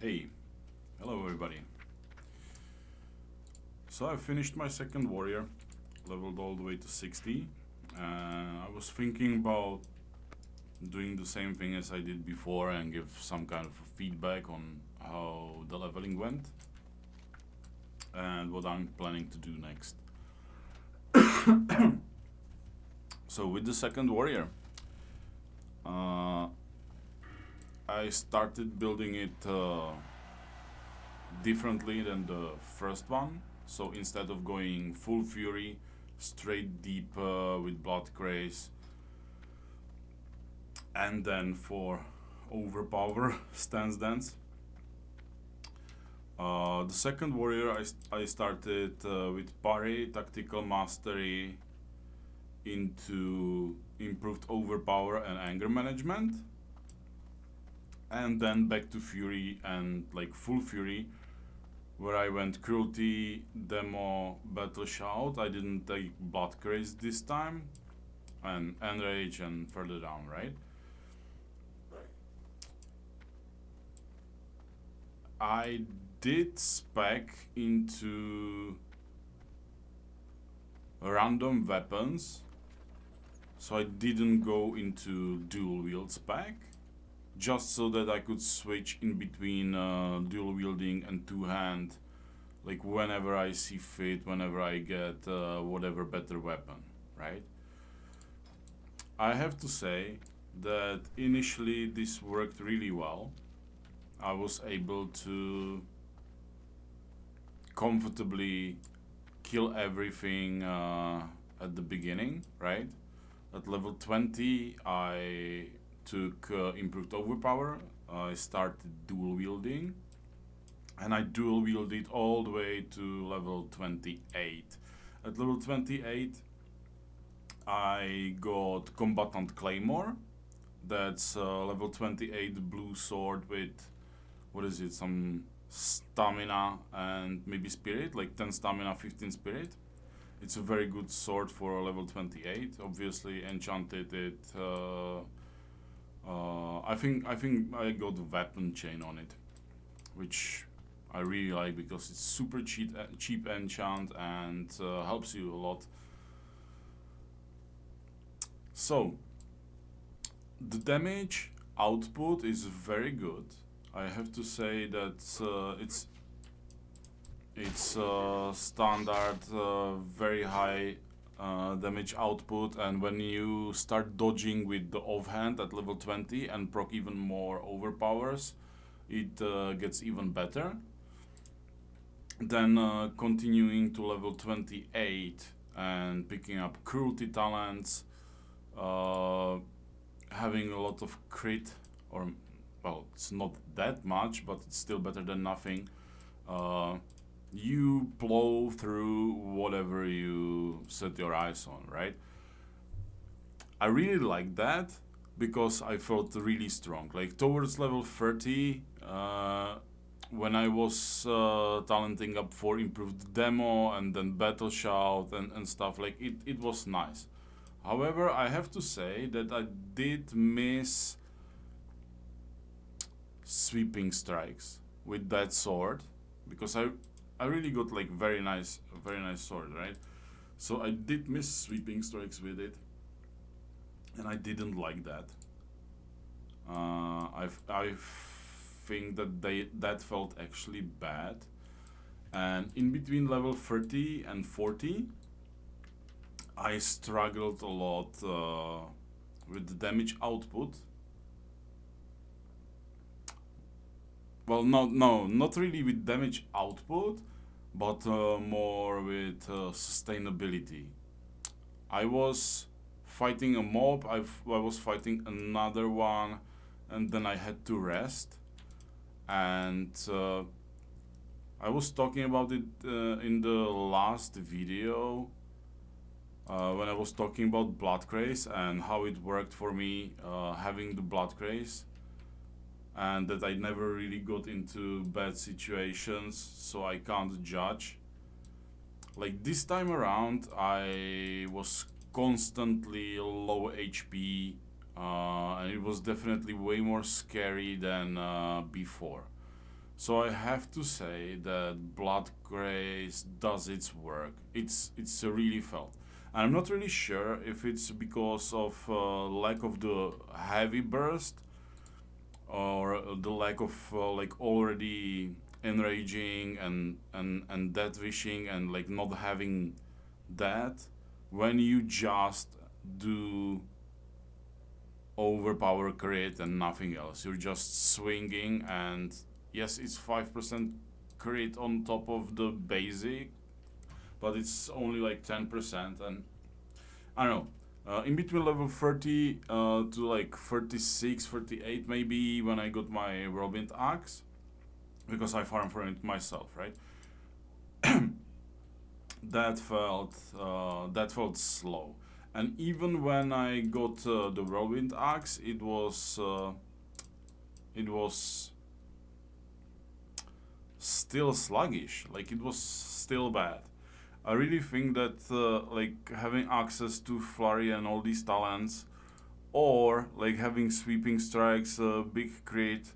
Hey, hello everybody. So I finished my second warrior, leveled all the way to 60, and I was thinking about doing the same thing as I did before and give some kind of feedback on how the leveling went and what I'm planning to do next. So with the second warrior, I started building it differently than the first one. So instead of going full fury, straight deep with blood craze, and then for overpower stance dance. The second warrior I started with parry, tactical mastery into improved overpower and anger management, and then back to fury and like full fury, where I went cruelty, demo, battle shout. I didn't take blood craze this time, and enrage and further down, right? I did spec into random weapons, so I didn't go into dual wield spec, just so that I could switch in between dual wielding and two hand, like whenever I see fit, whenever I get whatever better weapon, right? I have to say that initially this worked really well. I was able to comfortably kill everything at the beginning, right? At level 20, I took improved overpower. I started dual wielding, and I dual wielded all the way to level 28. At level 28, I got combatant claymore. That's level 28 blue sword with, what is it, some stamina and maybe spirit, like 10 stamina, 15 spirit. It's a very good sword for level 28. Obviously enchanted it. I think I got weapon chain on it, which I really like because it's super cheap enchant and helps you a lot. So the damage output is very good. I have to say that it's standard, very high damage output, and when you start dodging with the offhand at level 20 and proc even more overpowers, it gets even better. Then continuing to level 28 and picking up cruelty talents, having a lot of crit, or well, it's not that much, but it's still better than nothing. You plow through whatever you set your eyes on, right? I really like that because I felt really strong. Like towards level 30, when I was talenting up for improved demo and then battle shout and stuff, like it was nice. However, I have to say that I did miss sweeping strikes with that sword, because I really got like very nice sword, right? So I did miss sweeping strikes with it, and I didn't like that. I think that felt actually bad. And in between level 30 and 40, I struggled a lot with the damage output. Well, no, not really with damage output, but more with sustainability. I was fighting a mob, I was fighting another one, and then I had to rest. And I was talking about it in the last video when I was talking about blood craze and how it worked for me having the blood craze, and that I never really got into bad situations, so I can't judge. Like this time around, I was constantly low HP, and it was definitely way more scary than before. So I have to say that Blood Grace does its work. It's really felt. And I'm not really sure if it's because of lack of the heavy burst or the lack of like already enraging and death wishing and like not having that when you just do overpower crit and nothing else. You're just swinging, and yes, it's 5% crit on top of the basic, but it's only like 10%. And I don't know. In between level 30 to like 36, 38, maybe when I got my Whirlwind Axe, because I farm for it myself, right? That felt slow. And even when I got the Whirlwind Axe, it was still sluggish. Like it was still bad. I really think that like having access to flurry and all these talents, or like having sweeping strikes, big crit,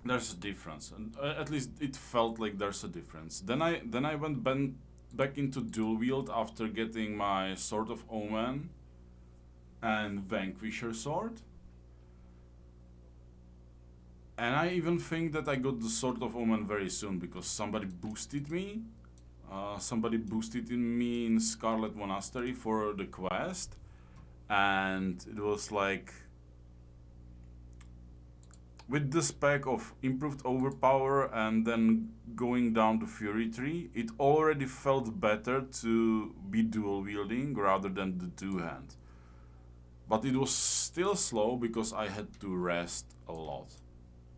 there's a difference, and at least it felt like there's a difference. Then I went back into dual wield after getting my Sword of Omen and Vanquisher Sword, and I even think that I got the Sword of Omen very soon because somebody boosted me. Somebody boosted in me in Scarlet Monastery for the quest, and it was like with the spec of improved overpower and then going down the Fury tree, it already felt better to be dual wielding rather than the two hand. But it was still slow because I had to rest a lot.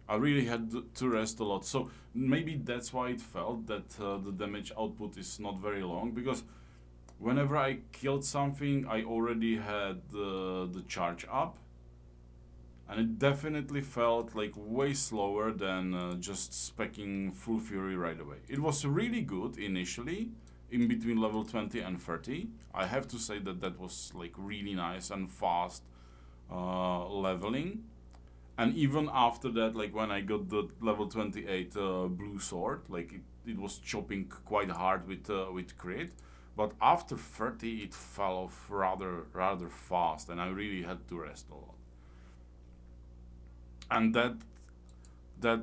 I really had to rest a lot. So maybe that's why it felt that the damage output is not very long, because whenever I killed something, I already had the charge up, and it definitely felt like way slower than just specking full fury right away. It was really good initially, in between level 20 and 30. I have to say that that was like really nice and fast leveling. And even after that, like when I got the level 28 blue sword, like it was chopping quite hard with crit. But after 30, it fell off rather fast, and I really had to rest a lot. And that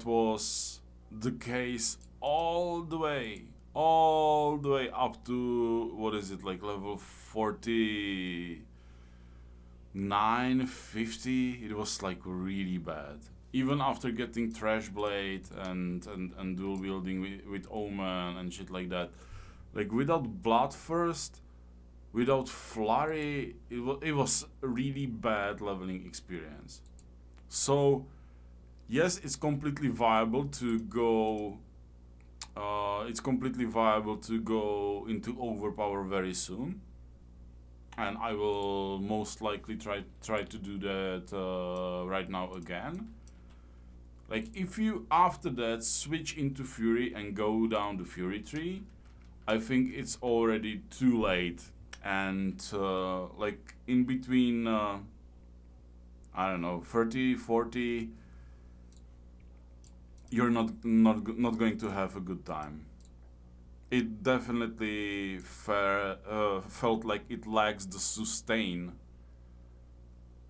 was the case all the way up to, what is it, like level 49, 50. It was like really bad. Even after getting Trash Blade and dual wielding with Omen and shit like that, like without Bloodthirst, without Flurry, it was a really bad leveling experience. So yes, it's completely viable to go. It's completely viable to go into overpower very soon, and I will most likely try to do that right now again. Like if you after that switch into Fury and go down the Fury tree, I think it's already too late. And like in between, I don't know, 30, 40, you're not going to have a good time. It definitely felt like it lacks the sustain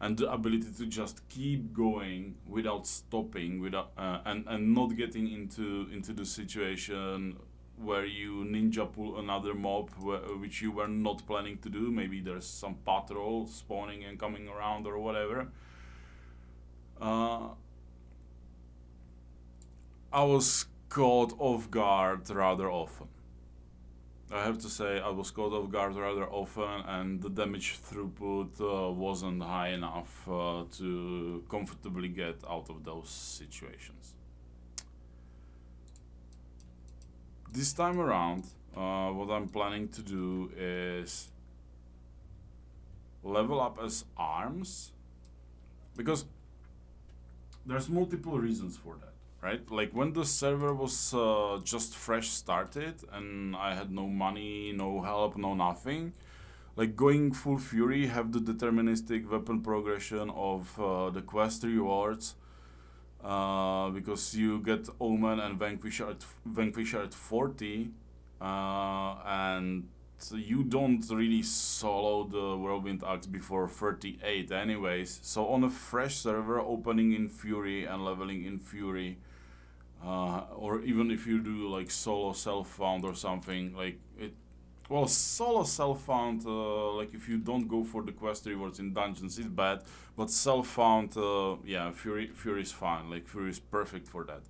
and the ability to just keep going without stopping, without and not getting into the situation where you ninja pull another mob which you were not planning to do. Maybe there's some patrol spawning and coming around or whatever. Uh, I was caught off guard rather often. I have to say, I was caught off guard rather often, and the damage throughput wasn't high enough to comfortably get out of those situations. This time around, what I'm planning to do is level up as arms, because there's multiple reasons for that, right? Like when the server was just fresh started and I had no money, no help, no nothing, like going full fury, have the deterministic weapon progression of the quest rewards, because you get Omen and Vanquisher at 40, and you don't really solo the Whirlwind Axe before 38 anyways. So on a fresh server, opening in Fury and leveling in Fury, or even if you do like solo self-found or something, like it, well, solo self-found, like if you don't go for the quest rewards in dungeons, is bad. But self-found, yeah, Fury is fine. Like Fury is perfect for that.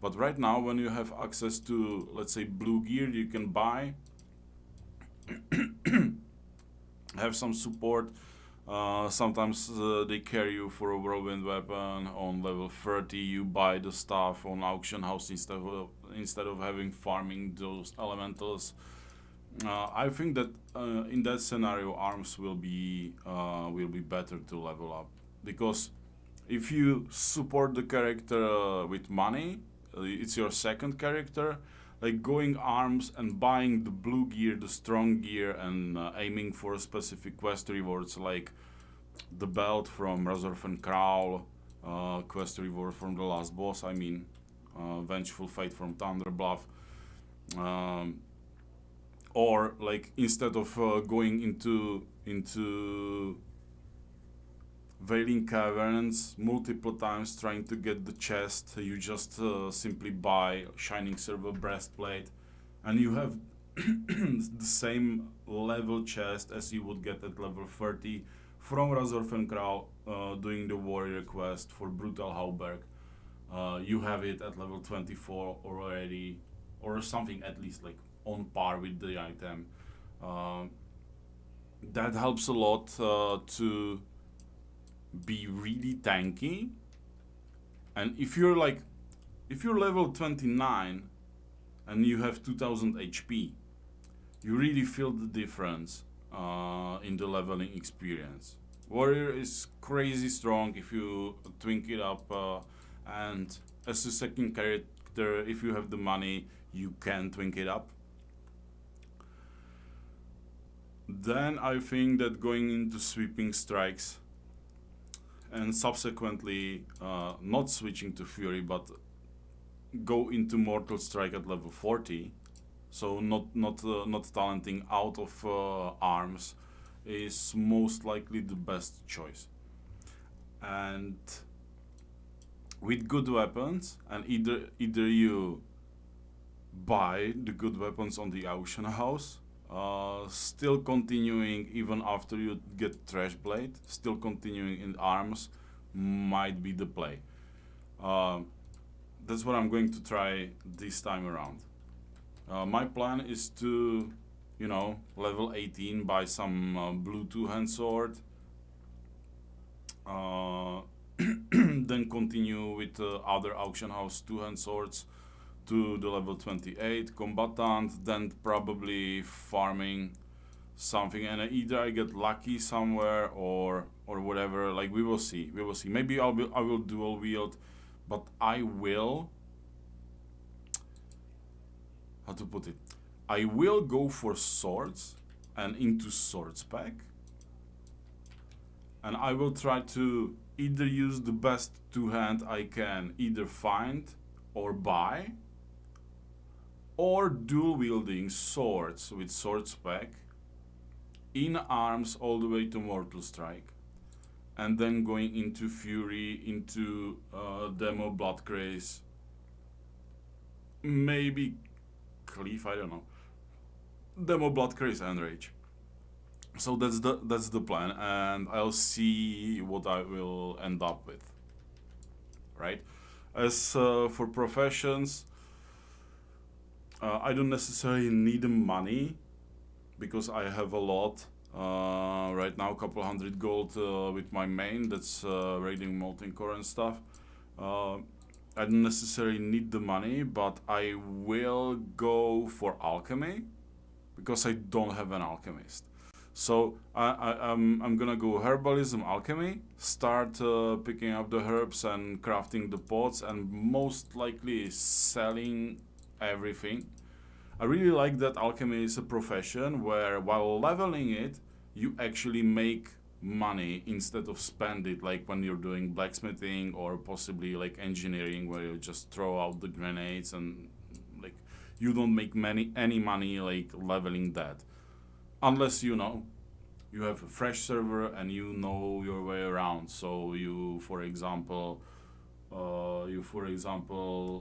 But right now, when you have access to, let's say, blue gear, you can buy, have some support. Sometimes they carry you for a whirlwind weapon on level 30. You buy the stuff on auction house instead of having farming those elementals. I think that in that scenario, arms will be better to level up, because if you support the character with money, it's your second character. Like going arms and buying the blue gear, the strong gear, and aiming for specific quest rewards like the belt from Razorfen Kraul, quest reward from the last boss. I mean, Vengeful Fate from Thunder Bluff. Um, or like instead of going into Veiling Caverns multiple times trying to get the chest, you just simply buy Shining Silver Breastplate, and you have the same level chest as you would get at level 30 from Razorfen Kraul, doing the warrior quest for Brutal Hauberg. You have it at level 24 already, or something at least like on par with the item. Uh, that helps a lot to be really tanky. And if you're level 29 and you have 2000 HP, you really feel the difference in the leveling experience. Warrior is crazy strong if you twink it up, and as a second character, if you have the money, you can twink it up. Then I think that going into sweeping strikes and subsequently not switching to Fury but go into Mortal Strike at level 40, so not talenting out of arms, is most likely the best choice. And with good weapons, and either you buy the good weapons on the auction house, still continuing even after you get Trash Blade, still continuing in arms might be the play. Uh, that's what I'm going to try this time around. My plan is to, level 18, buy some blue two-hand sword, uh, then continue with other auction house two-hand swords to the level 28 combatant, then probably farming something, and either I get lucky somewhere or whatever. Like we will see. Maybe I will dual wield, but I will, how to put it, I will go for swords and into swords pack, and I will try to either use the best two-hand I can either find or buy, or dual wielding swords with swords pack in arms all the way to Mortal Strike, and then going into Fury, into Demo Bloodcraze, maybe Cleave, I don't know. Demo Bloodcraze and Rage. So that's the plan, and I'll see what I will end up with. Right? As for professions, I don't necessarily need money because I have a lot. Right now, a couple hundred gold with my main. That's raiding molten core and stuff. I don't necessarily need the money, but I will go for alchemy because I don't have an alchemist. So I'm gonna go herbalism, alchemy, start picking up the herbs and crafting the pots, and most likely selling everything. I really like that alchemy is a profession where while leveling it, you actually make money instead of spend it like when you're doing blacksmithing or possibly like engineering where you just throw out the grenades and like you don't make any money like leveling that unless you have a fresh server and you know your way around. So you for example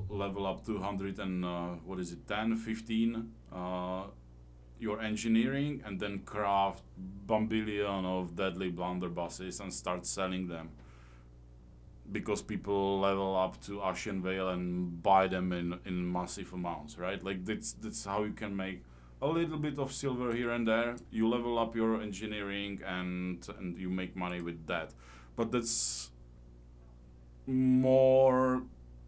level up to 100 and what is it, 10 15 your engineering, and then craft bambillion of deadly blunderbusses and start selling them because people level up to Ashen Veil and buy them in massive amounts, right? Like that's how you can make a little bit of silver here and there. You level up your engineering and you make money with that. But that's more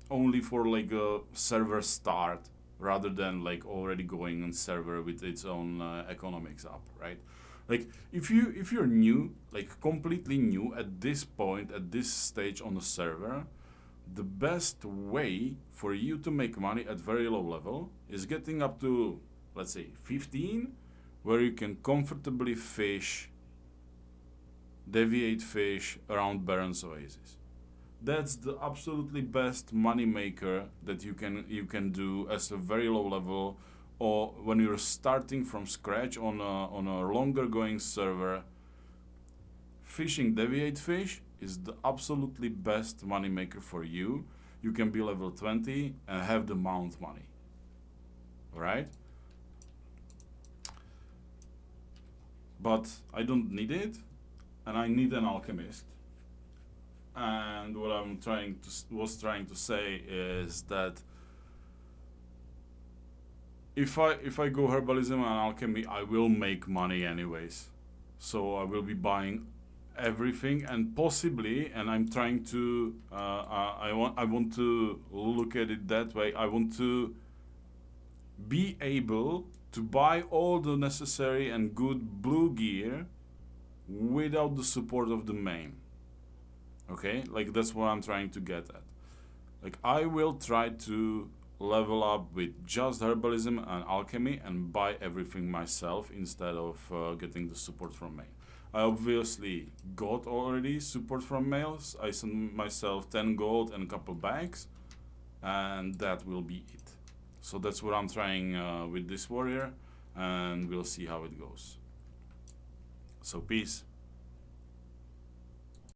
only for like a server start rather than like already going on server with its own economics up, right? Like if you're new, like completely new at this point, at this stage on the server, the best way for you to make money at very low level is getting up to, let's say, 15, where you can comfortably fish, deviate fish around Baron's Oasis. That's the absolutely best money maker that you can do as a very low level, or when you're starting from scratch on a longer going server. Fishing deviate fish is the absolutely best money maker for you. You can be level 20 and have the mount money. Alright? But I don't need it, and I need an alchemist. And what was trying to say is that if I go herbalism and alchemy, I will make money anyways. So I will be buying everything, and possibly, and I'm trying to I want to look at it that way. I want to be able to buy all the necessary and good blue gear without the support of the main. Okay, like that's what I'm trying to get at. Like I will try to level up with just herbalism and alchemy and buy everything myself instead of getting the support from main. I obviously got already support from males. I sent myself 10 gold and a couple bags, and that will be it. So that's what I'm trying with this warrior, and we'll see how it goes. So peace.